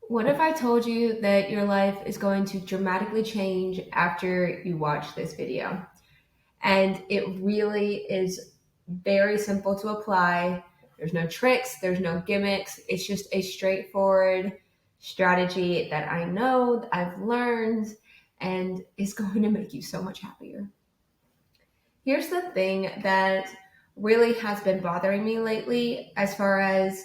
What if I told you that your life is going to dramatically change after you watch this video? And it really is very simple to apply. There's no tricks, there's no gimmicks. It's just a straightforward strategy that I know, that I've learned, and is going to make you so much happier. Here's the thing that really has been bothering me lately as far as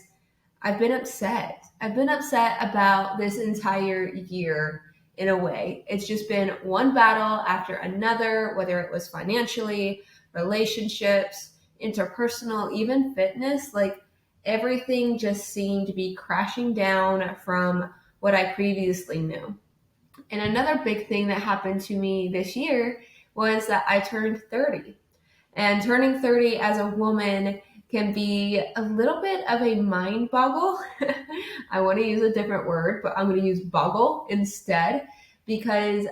I've been upset. I've been upset about this entire year in a way. It's just been one battle after another, whether it was financially, relationships, interpersonal, even fitness. Like everything just seemed to be crashing down from what I previously knew. And another big thing that happened to me this year was that I turned 30. And turning 30 as a woman can be a little bit of a mind boggle. I want to use a different word, but I'm going to use boggle instead because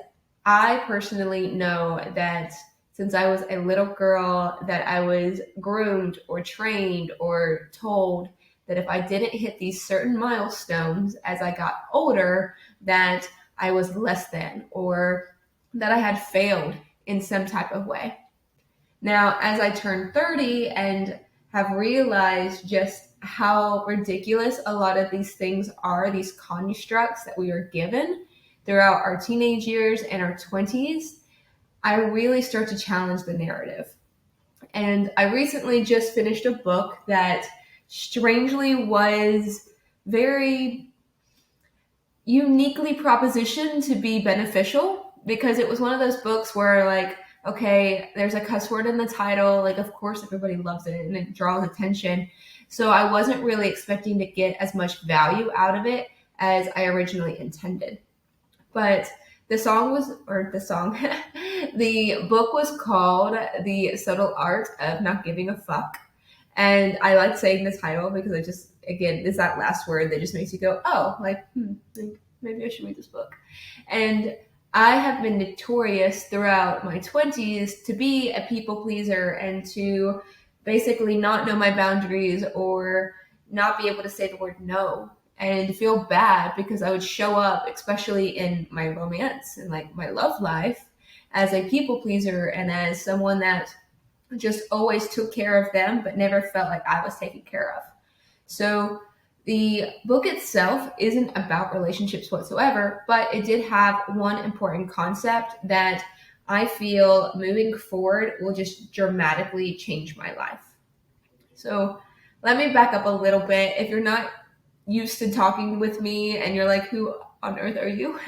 I personally know that since I was a little girl that I was groomed or trained or told that if I didn't hit these certain milestones as I got older that I was less than or that I had failed in some type of way. Now, as I turned 30 and have realized just how ridiculous a lot of these things are, these constructs that we are given throughout our teenage years and our 20s, I really start to challenge the narrative. And I recently just finished a book that strangely was very uniquely propositioned to be beneficial because it was one of those books where like okay there's a cuss word in the title, like of course everybody loves it and it draws attention, so I wasn't really expecting to get as much value out of it as I originally intended. But the book was called The Subtle Art of Not Giving a Fuck. And I like saying the title because it just, again, is that last word that just makes you go, oh, like maybe I should read this book. And I have been notorious throughout my 20s to be a people pleaser and to basically not know my boundaries or not be able to say the word no and feel bad because I would show up, especially in my romance and like my love life, as a people pleaser and as someone that just always took care of them, but never felt like I was taken care of. So the book itself isn't about relationships whatsoever, but it did have one important concept that I feel moving forward will just dramatically change my life. So let me back up a little bit. If you're not used to talking with me and you're like, who on earth are you?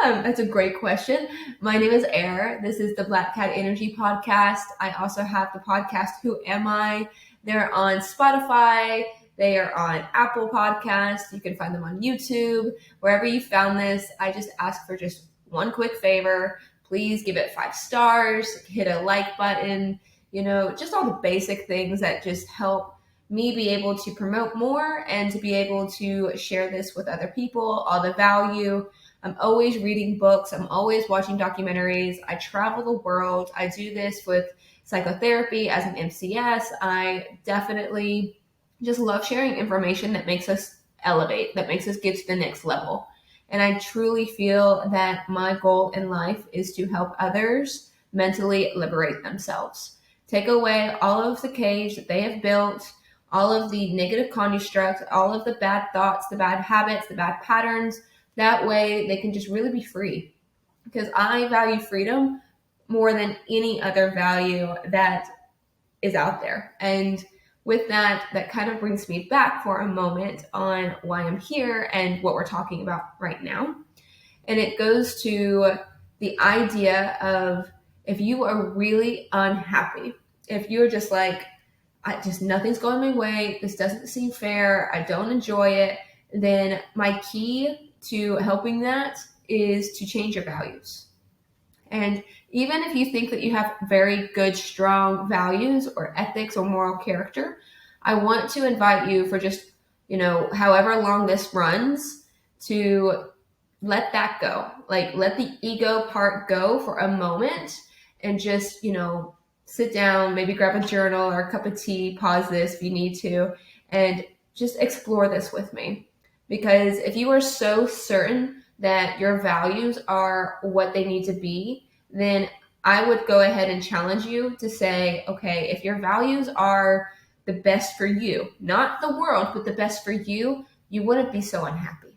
That's a great question. My name is Air. This is the Black Cat Energy podcast. I also have the podcast, Who Am I? They're on Spotify. They are on Apple Podcasts. You can find them on YouTube. Wherever you found this, I just ask for just one quick favor. Please give it 5 stars, hit a like button, just all the basic things that just help me be able to promote more and to be able to share this with other people, all the value. I'm always reading books. I'm always watching documentaries. I travel the world. I do this with psychotherapy as an MCS. I definitely just love sharing information that makes us elevate, that makes us get to the next level. And I truly feel that my goal in life is to help others mentally liberate themselves. Take away all of the cage that they have built, all of the negative constructs, all of the bad thoughts, the bad habits, the bad patterns. That way they can just really be free. Because I value freedom more than any other value that is out there. And with that, that kind of brings me back for a moment on why I'm here and what we're talking about right now. And it goes to the idea of if you are really unhappy, if you're just like, nothing's going my way, this doesn't seem fair, I don't enjoy it, then my key to helping that is to change your values. And even if you think that you have very good, strong values or ethics or moral character, I want to invite you for just, however long this runs to let that go. Like let the ego part go for a moment and just, sit down, maybe grab a journal or a cup of tea, pause this if you need to, and just explore this with me. Because if you are so certain that your values are what they need to be, then I would go ahead and challenge you to say, okay, if your values are the best for you, not the world, but the best for you wouldn't be so unhappy.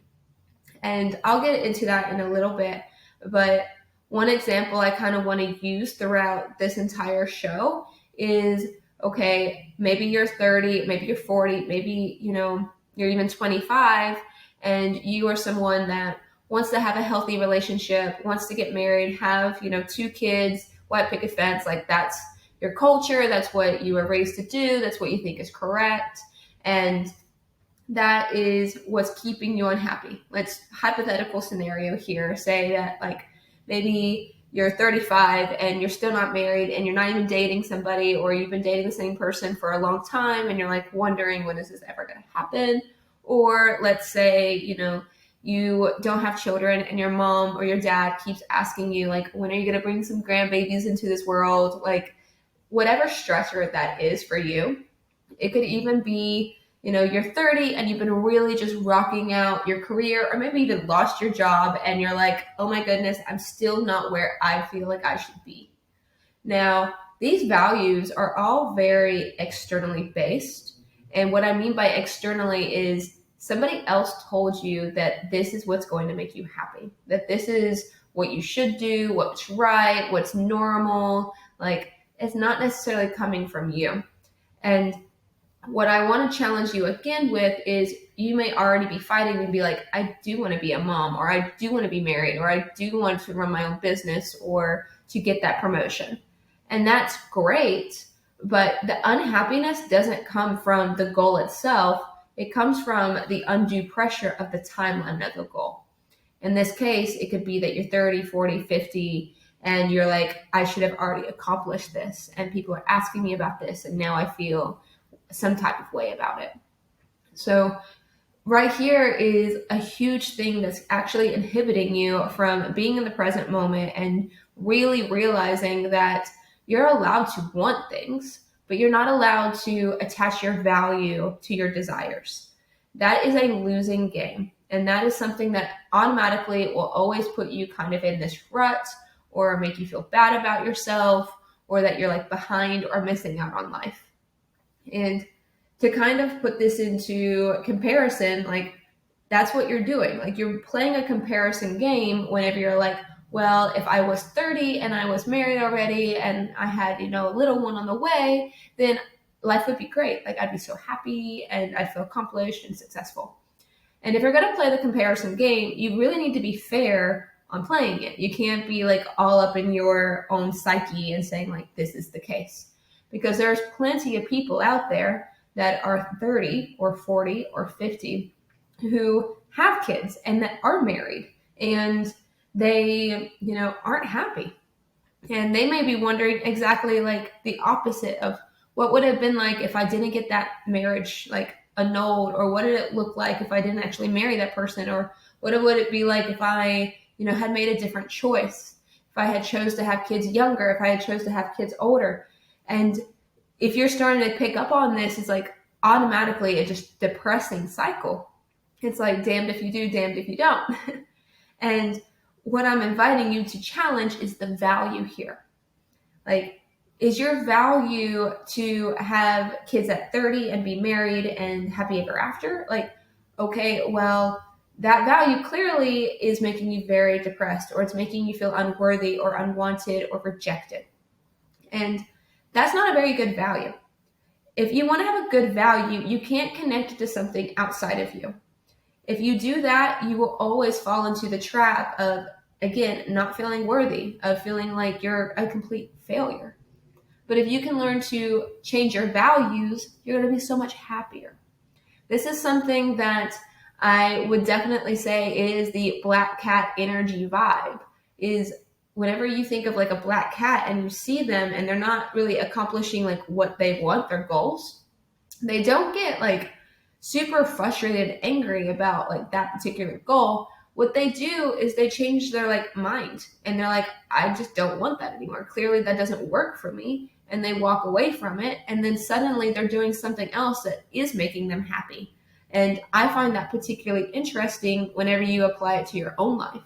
And I'll get into that in a little bit. But one example I kind of want to use throughout this entire show is, okay, maybe you're 30, maybe you're 40, maybe, you're even 25, and you are someone that wants to have a healthy relationship, wants to get married, have, 2 kids, white picket fence, like that's your culture, that's what you were raised to do, that's what you think is correct. And that is what's keeping you unhappy. Let's hypothetical scenario here. Say that like maybe you're 35 and you're still not married and you're not even dating somebody, or you've been dating the same person for a long time and you're like wondering, when is this ever going to happen? Or let's say, you don't have children and your mom or your dad keeps asking you like, when are you going to bring some grandbabies into this world? Like whatever stressor that is for you. It could even be, you're 30 and you've been really just rocking out your career, or maybe even lost your job and you're like, oh my goodness, I'm still not where I feel like I should be. Now, these values are all very externally based. And what I mean by externally is somebody else told you that this is what's going to make you happy, that this is what you should do, what's right, what's normal. Like, it's not necessarily coming from you. And what I want to challenge you again with is, you may already be fighting and be like, I do want to be a mom, or I do want to be married, or I do want to run my own business, or to get that promotion. And that's great, but the unhappiness doesn't come from the goal itself. It comes from the undue pressure of the timeline of the goal. In this case, it could be that you're 30, 40, 50, and you're like, I should have already accomplished this, and people are asking me about this, and now I feel some type of way about it. So right here is a huge thing that's actually inhibiting you from being in the present moment and really realizing that you're allowed to want things, but you're not allowed to attach your value to your desires. That is a losing game. And that is something that automatically will always put you kind of in this rut, or make you feel bad about yourself, or that you're like behind or missing out on life. And to kind of put this into comparison, like that's what you're doing. Like you're playing a comparison game whenever you're like, well, if I was 30 and I was married already and I had, a little one on the way, then life would be great. Like I'd be so happy and I'd feel accomplished and successful. And if you're going to play the comparison game, you really need to be fair on playing it. You can't be like all up in your own psyche and saying like, this is the case. Because there's plenty of people out there that are 30 or 40 or 50 who have kids and that are married, and they, aren't happy. And they may be wondering exactly like the opposite of what would have been like if I didn't get that marriage like annulled, or what did it look like if I didn't actually marry that person, or what would it be like if I, had made a different choice, if I had chose to have kids younger, if I had chose to have kids older. And if you're starting to pick up on this, it's like automatically a just depressing cycle. It's like damned if you do, damned if you don't. And what I'm inviting you to challenge is the value here. Like, is your value to have kids at 30 and be married and happy ever after? Like, okay, well, that value clearly is making you very depressed, or it's making you feel unworthy or unwanted or rejected. And that's not a very good value. If you want to have a good value, you can't connect it to something outside of you. If you do that, you will always fall into the trap of, again, not feeling worthy, of feeling like you're a complete failure. But if you can learn to change your values, you're going to be so much happier. This is something that I would definitely say is the black cat energy vibe, is whenever you think of like a black cat and you see them and they're not really accomplishing like what they want, their goals, they don't get like super frustrated and angry about like that particular goal. What they do is they change their like mind, and they're like, I just don't want that anymore. Clearly that doesn't work for me. And they walk away from it. And then suddenly they're doing something else that is making them happy. And I find that particularly interesting whenever you apply it to your own life.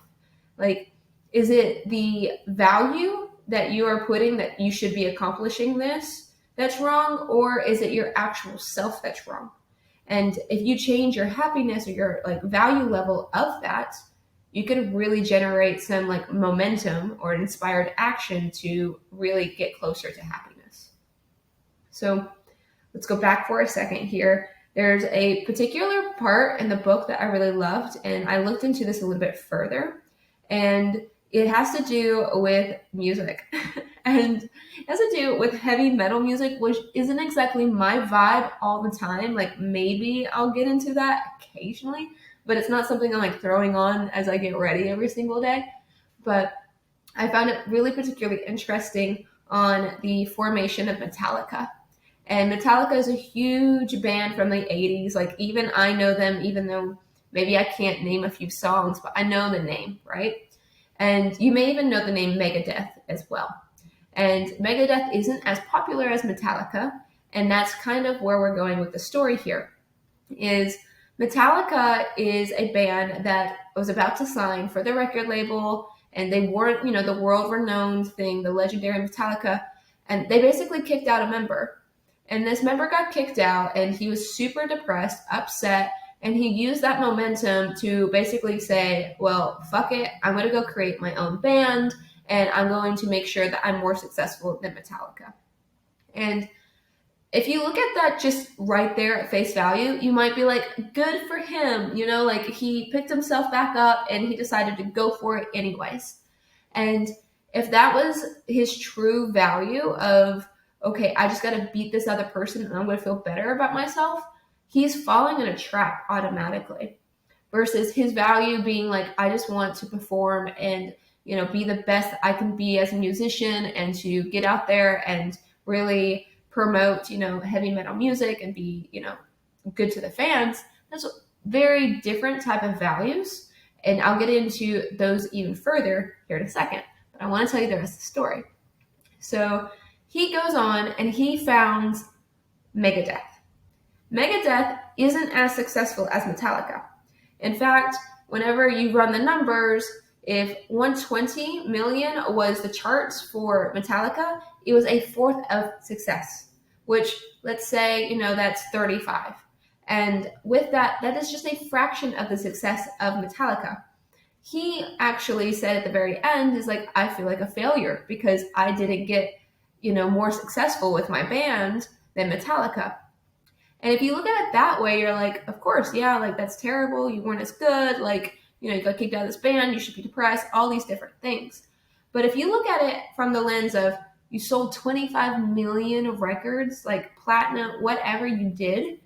Like, is it the value that you are putting that you should be accomplishing this that's wrong, or is it your actual self that's wrong? And if you change your happiness or your like value level of that, you can really generate some like momentum or inspired action to really get closer to happiness. So let's go back for a second here. There's a particular part in the book that I really loved, and I looked into this a little bit further, and it has to do with music. And it has to do with heavy metal music, which isn't exactly my vibe all the time. Like, maybe I'll get into that occasionally, but it's not something I'm like throwing on as I get ready every single day. But I found it really particularly interesting on the formation of Metallica. And Metallica is a huge band from the 80s. Like, even I know them, even though maybe I can't name a few songs, but I know the name, right? And you may even know the name Megadeth as well. And Megadeth isn't as popular as Metallica, and that's kind of where we're going with the story here. Is Metallica is a band that was about to sign for the record label, and they weren't, the world-renowned thing, the legendary Metallica, and they basically kicked out a member. And this member got kicked out, and he was super depressed, upset, and he used that momentum to basically say, well, fuck it, I'm going to go create my own band, and I'm going to make sure that I'm more successful than Metallica. And if you look at that just right there at face value, you might be like, good for him, like he picked himself back up and he decided to go for it anyways. And if that was his true value of, okay, I just got to beat this other person and I'm going to feel better about myself, he's falling in a trap automatically. Versus his value being like, I just want to perform and, be the best I can be as a musician and to get out there and really promote, heavy metal music and be, good to the fans. That's a very different type of values. And I'll get into those even further here in a second. But I want to tell you the rest of the story. So he goes on and he founds Megadeth. Megadeth isn't as successful as Metallica. In fact, whenever you run the numbers, if 120 million was the charts for Metallica, it was a fourth of success, which let's say, that's 35. And with that, that is just a fraction of the success of Metallica. He actually said at the very end is like, I feel like a failure because I didn't get, more successful with my band than Metallica. And if you look at it that way, you're like, of course, yeah, like that's terrible. You weren't as good. Like, you got kicked out of this band. You should be depressed, all these different things. But if you look at it from the lens of you sold 25 million records, like platinum, whatever you did,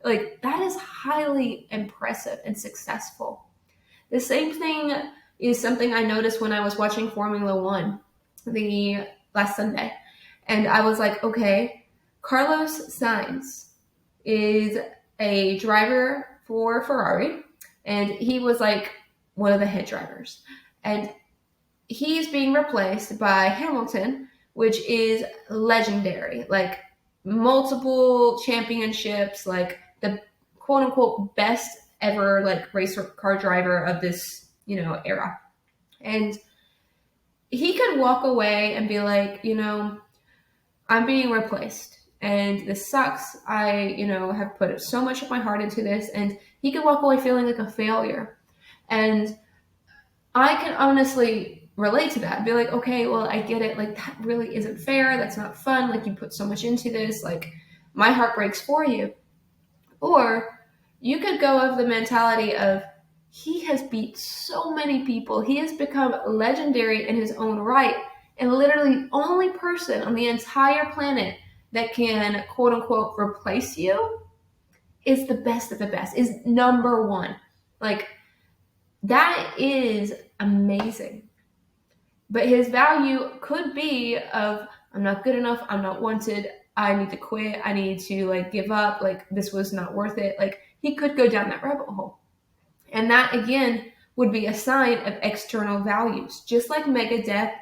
like that is highly impressive and successful. The same thing is something I noticed when I was watching Formula One the last Sunday. And I was like, okay, Carlos Sainz is a driver for Ferrari, and he was like one of the head drivers. And he's being replaced by Hamilton, which is legendary, like multiple championships, like the quote unquote best ever like race car driver of this, era. And he could walk away and be like, I'm being replaced and this sucks. I, have put so much of my heart into this, and he could walk away feeling like a failure. And I can honestly relate to that and be like, okay, well, I get it. Like, that really isn't fair. That's not fun. Like, you put so much into this. Like, my heart breaks for you. Or you could go of the mentality of, he has beat so many people. He has become legendary in his own right. And literally the only person on the entire planet that can, quote unquote, replace you is the best of the best, is number one. Like, that is amazing. But his value could be of, I'm not good enough, I'm not wanted, I need to quit, I need to like give up, like this was not worth it. Like, he could go down that rabbit hole. And that again would be a sign of external values. Just like Megadeth,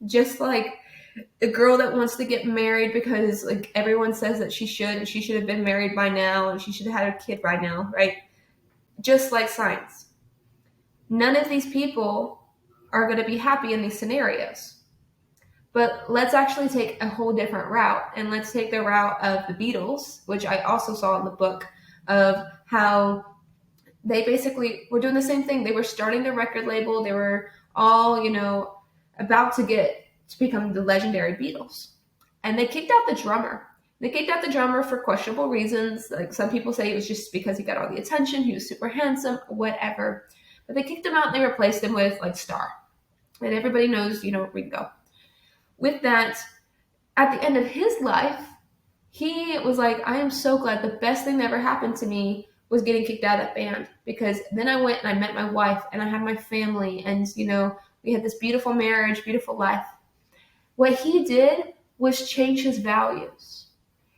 just like the girl that wants to get married because like everyone says that she should, and she should have been married by now, and she should have had a kid by now, right? Just like science. None of these people are going to be happy in these scenarios. But let's actually take a whole different route, and let's take the route of the Beatles, which I also saw in the book, of how they basically were doing the same thing. They were starting their record label. They were all, about to become the legendary Beatles. And they kicked out the drummer. They kicked out the drummer for questionable reasons. Like some people say it was just because he got all the attention. He was super handsome, whatever. But they kicked him out and they replaced him with like Starr. And everybody knows, Ringo. With that, at the end of his life, he was like, I am so glad. The best thing that ever happened to me was getting kicked out of that band, because then I went and I met my wife and I had my family, and we had this beautiful marriage, beautiful life. What he did was change his values.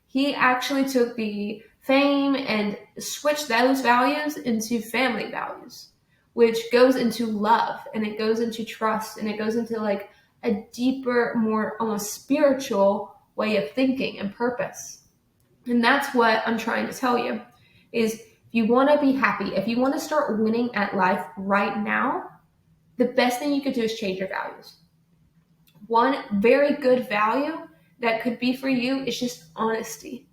He actually took the fame and switched those values into family values, which goes into love, and it goes into trust, and it goes into like a deeper, more almost spiritual way of thinking and purpose. And that's what I'm trying to tell you is, if you want to be happy, if you want to start winning at life right now, the best thing you could do is change your values. One very good value that could be for you is just honesty.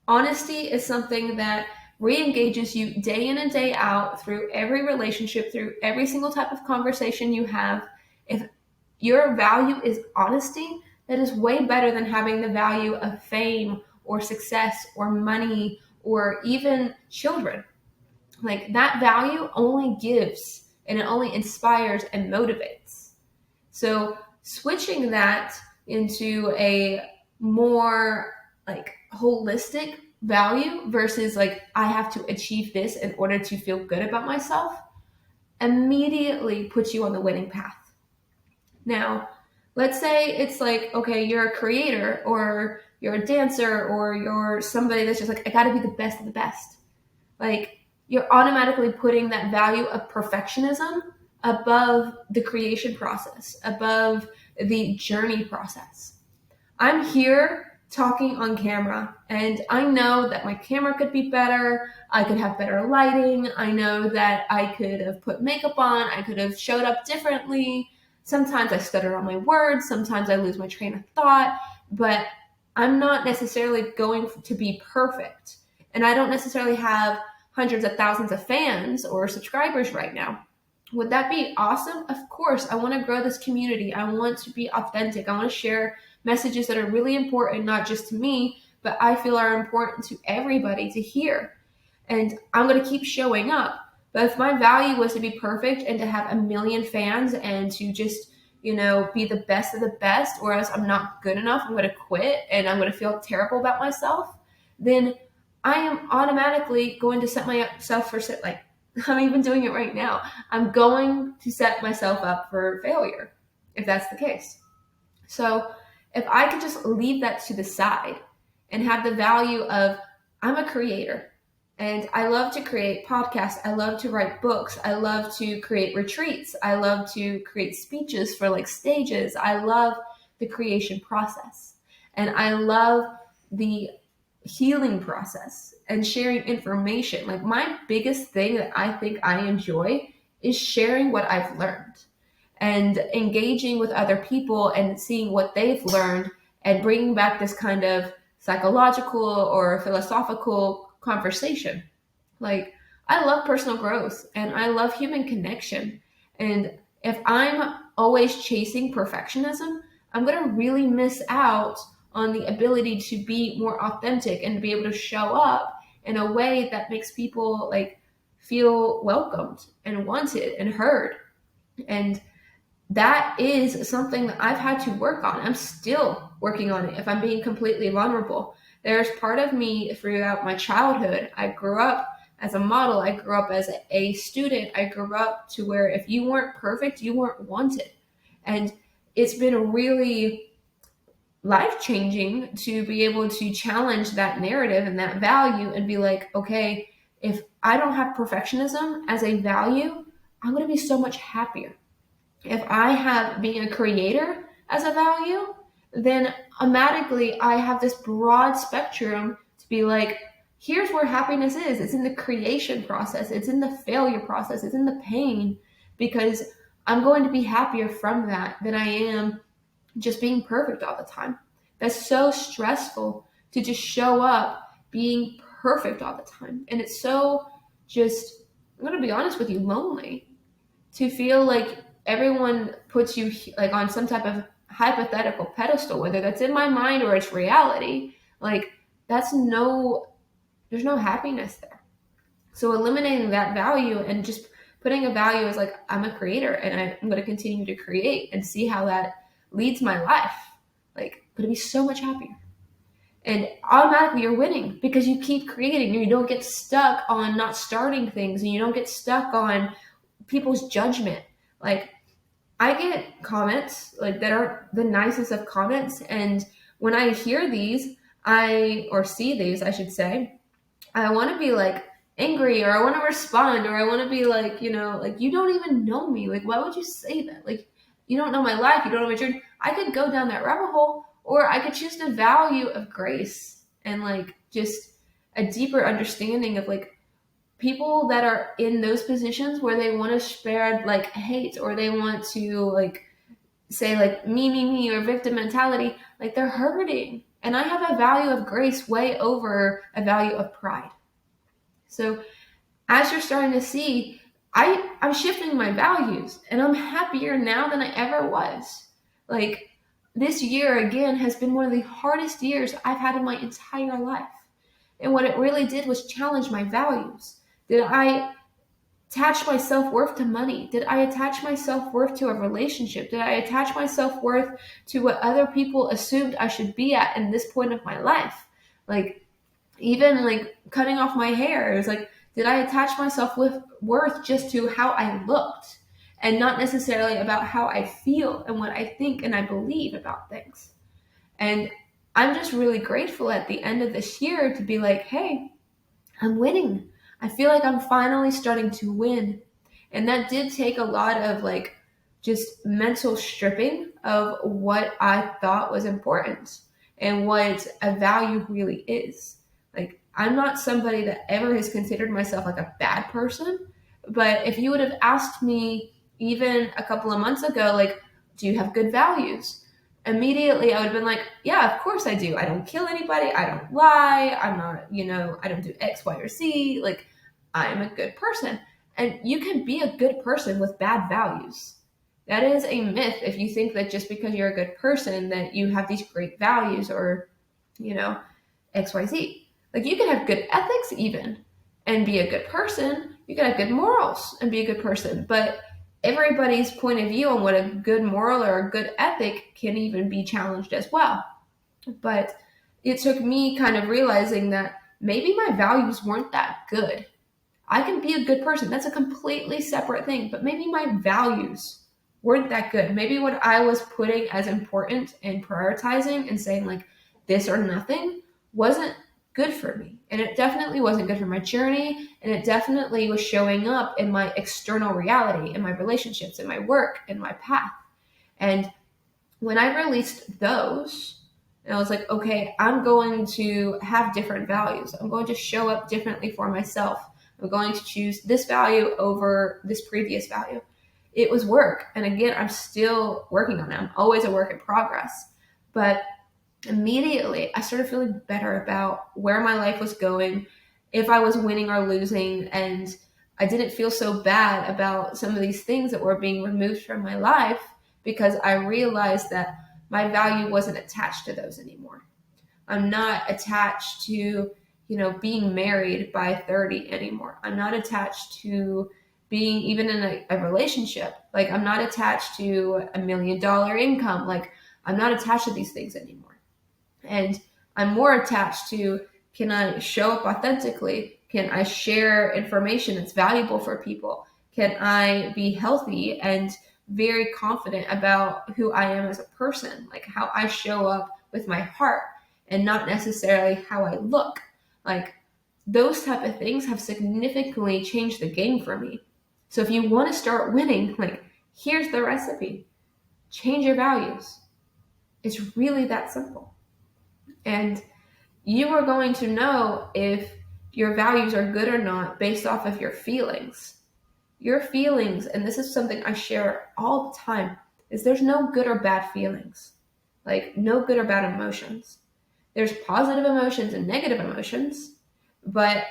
Honesty is something that re-engages you day in and day out through every relationship, through every single type of conversation you have. If your value is honesty, that is way better than having the value of fame or success or money or even children. Like that value only gives, and it only inspires and motivates. So switching that into a more like holistic value versus like I have to achieve this in order to feel good about myself immediately puts you on the winning path. Now, let's say it's like, okay, you're a creator or you're a dancer or you're somebody that's just like, I gotta be the best of the best. Like, you're automatically putting that value of perfectionism above the creation process, above the journey process. I'm here talking on camera, and I know that my camera could be better. I could have better lighting. I know that I could have put makeup on. I could have showed up differently. Sometimes I stutter on my words. Sometimes I lose my train of thought, but I'm not necessarily going to be perfect. And I don't necessarily have hundreds of thousands of fans or subscribers right now. Would that be awesome? Of course. I want to grow this community. I want to be authentic. I want to share messages that are really important, not just to me, but I feel are important to everybody to hear. And I'm going to keep showing up. But if my value was to be perfect and to have a million fans and to just, be the best of the best, or else I'm not good enough, I'm going to quit and I'm going to feel terrible about myself, then I am automatically going to set myself for like, I'm even doing it right now. I'm going to set myself up for failure if that's the case. So if I could just leave that to the side and have the value of, I'm a creator and I love to create podcasts. I love to write books. I love to create retreats. I love to create speeches for like stages. I love the creation process, and I love the healing process and sharing information. Like my biggest thing that I think I enjoy is sharing what I've learned and engaging with other people and seeing what they've learned and bringing back this kind of psychological or philosophical conversation. Like I love personal growth and I love human connection. And if I'm always chasing perfectionism, I'm going to really miss out on the ability to be more authentic and to be able to show up in a way that makes people like feel welcomed and wanted and heard. And that is something that I've had to work on. I'm still working on it, if I'm being completely vulnerable. There's part of me throughout my childhood. I grew up as a model. I grew up as a student. I grew up to where if you weren't perfect, you weren't wanted. And it's been really life-changing to be able to challenge that narrative and that value and be like, okay, if I don't have perfectionism as a value, I'm going to be so much happier. If I have being a creator as a value then automatically I have this broad spectrum to be like, here's where happiness is. It's in the creation process, it's in the failure process, it's in the pain, because I'm going to be happier from that than I am just being perfect all the time. That's so stressful to just show up being perfect all the time. And it's so just, I'm going to be honest with you, lonely to feel like everyone puts you like on some type of hypothetical pedestal, whether that's in my mind or it's reality. Like, that's no, there's no happiness there. So eliminating that value and just putting a value as like, I'm a creator and I'm going to continue to create and see how that leads my life. Like, I'm going to be so much happier. And automatically you're winning because you keep creating and you don't get stuck on not starting things and you don't get stuck on people's judgment. Like, I get comments like that are the nicest of comments. And when I hear these, or see these, I should say, I want to be like angry, or I want to respond, or I want to be like, like, you don't even know me. Like, why would you say that? Like, you don't know my life. You don't know my journey. I could go down that rabbit hole, or I could choose the value of grace and like just a deeper understanding of like people that are in those positions where they want to spread like hate, or they want to like say like me, or victim mentality. Like, they're hurting. And I have a value of grace way over a value of pride. So as you're starting to see, I'm shifting my values and I'm happier now than I ever was. Like, this year again has been one of the hardest years I've had in my entire life. And what it really did was challenge my values. Did I attach my self-worth to money? Did I attach my self-worth to a relationship? Did I attach my self-worth to what other people assumed I should be at in this point of my life? Like, even like cutting off my hair, it was like, did I attach myself with worth just to how I looked and not necessarily about how I feel and what I think and I believe about things? And I'm just really grateful at the end of this year to be like, hey, I'm winning. I feel like I'm finally starting to win. And that did take a lot of like just mental stripping of what I thought was important and what a value really is. Like, I'm not somebody that ever has considered myself like a bad person. But if you would have asked me even a couple of months ago, like, do you have good values? Immediately I would have been like, yeah, of course I do. I don't kill anybody. I don't lie. I'm not, I don't do X, Y, or Z. Like, I'm a good person. And you can be a good person with bad values. That is a myth if you think that just because you're a good person that you have these great values or, X, Y, Z. Like, you can have good ethics even and be a good person. You can have good morals and be a good person. But everybody's point of view on what a good moral or a good ethic can even be challenged as well. But it took me kind of realizing that maybe my values weren't that good. I can be a good person. That's a completely separate thing. But maybe my values weren't that good. Maybe what I was putting as important and prioritizing and saying like this or nothing wasn't good for me. And it definitely wasn't good for my journey. And it definitely was showing up in my external reality, in my relationships, in my work, in my path. And when I released those, and I was like, okay, I'm going to have different values. I'm going to show up differently for myself. I'm going to choose this value over this previous value. It was work. And again, I'm still working on it. I'm always a work in progress. But immediately I started feeling better about where my life was going, if I was winning or losing. And I didn't feel so bad about some of these things that were being removed from my life because I realized that my value wasn't attached to those anymore. I'm not attached to, being married by 30 anymore. I'm not attached to being even in a relationship. Like, I'm not attached to $1 million income. Like, I'm not attached to these things anymore. And I'm more attached to, can I show up authentically? Can I share information that's valuable for people? Can I be healthy and very confident about who I am as a person, like how I show up with my heart and not necessarily how I look? Like, those type of things have significantly changed the game for me. So if you want to start winning, like, here's the recipe. Change your values. It's really that simple. And you are going to know if your values are good or not based off of your feelings. Your feelings, and this is something I share all the time, is there's no good or bad feelings. Like, no good or bad emotions. There's positive emotions and negative emotions, but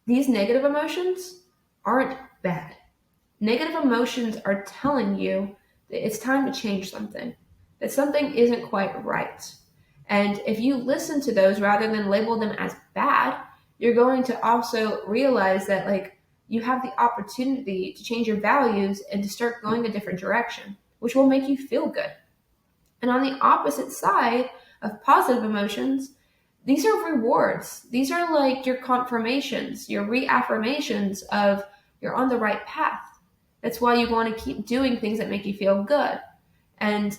these negative emotions aren't bad. Negative emotions are telling you that it's time to change something, that something isn't quite right. And if you listen to those rather than label them as bad, you're going to also realize that, like, you have the opportunity to change your values and to start going a different direction, which will make you feel good. And on the opposite side of positive emotions, these are rewards. These are like your confirmations, your reaffirmations of you're on the right path. That's why you want to keep doing things that make you feel good. And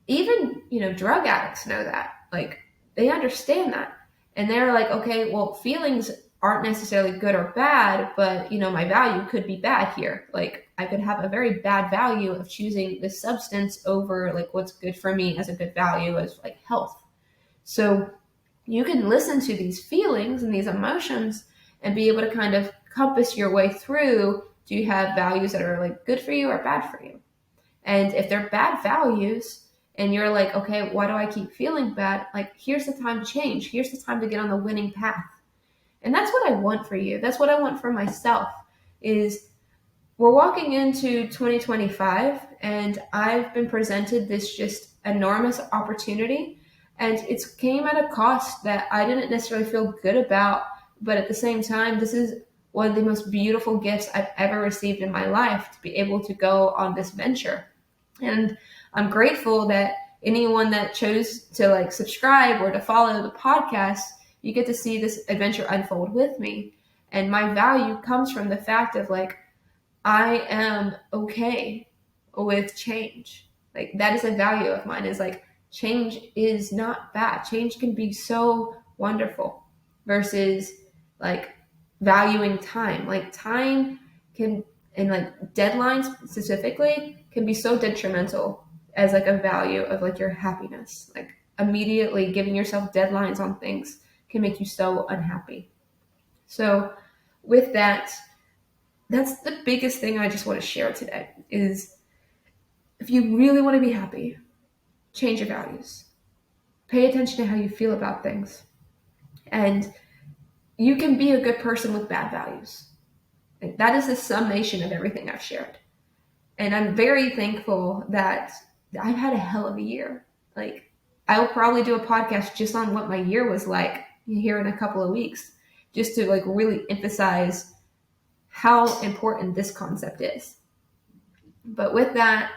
even, drug addicts know that. Like, they understand that. And they're like, okay, well, feelings aren't necessarily good or bad, but, my value could be bad here. Like, I could have a very bad value of choosing this substance over, like, what's good for me as a good value as, like, health. So you can listen to these feelings and these emotions and be able to kind of compass your way through. Do you have values that are, like, good for you or bad for you? And if they're bad values and you're like, okay, why do I keep feeling bad? Like, here's the time to change. Here's the time to get on the winning path. And that's what I want for you. That's what I want for myself is we're walking into 2025 and I've been presented this just enormous opportunity, and it's came at a cost that I didn't necessarily feel good about, but at the same time, this is one of the most beautiful gifts I've ever received in my life to be able to go on this venture. And I'm grateful that anyone that chose to, like, subscribe or to follow the podcast, you get to see this adventure unfold with me. And my value comes from the fact of, like, I am okay with change. Like, that is a value of mine, is like, change is not bad. Change can be so wonderful versus, like, valuing time. Like, time can, and, like, deadlines specifically can be so detrimental as, like, a value of, like, your happiness. Like, immediately giving yourself deadlines on things can make you so unhappy. So with that, that's the biggest thing I just want to share today is if you really want to be happy, change your values. Pay attention to how you feel about things. And you can be a good person with bad values. Like, that is the summation of everything I've shared. And I'm very thankful that I've had a hell of a year. Like, I will probably do a podcast just on what my year was like here in a couple of weeks, just to, like, really emphasize how important this concept is. But with that,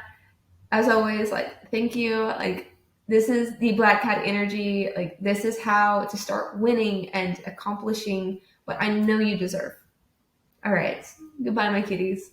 as always, like, thank you. Like, this is the Black Cat energy. Like, this is how to start winning and accomplishing what I know you deserve. All right. Goodbye, my kitties.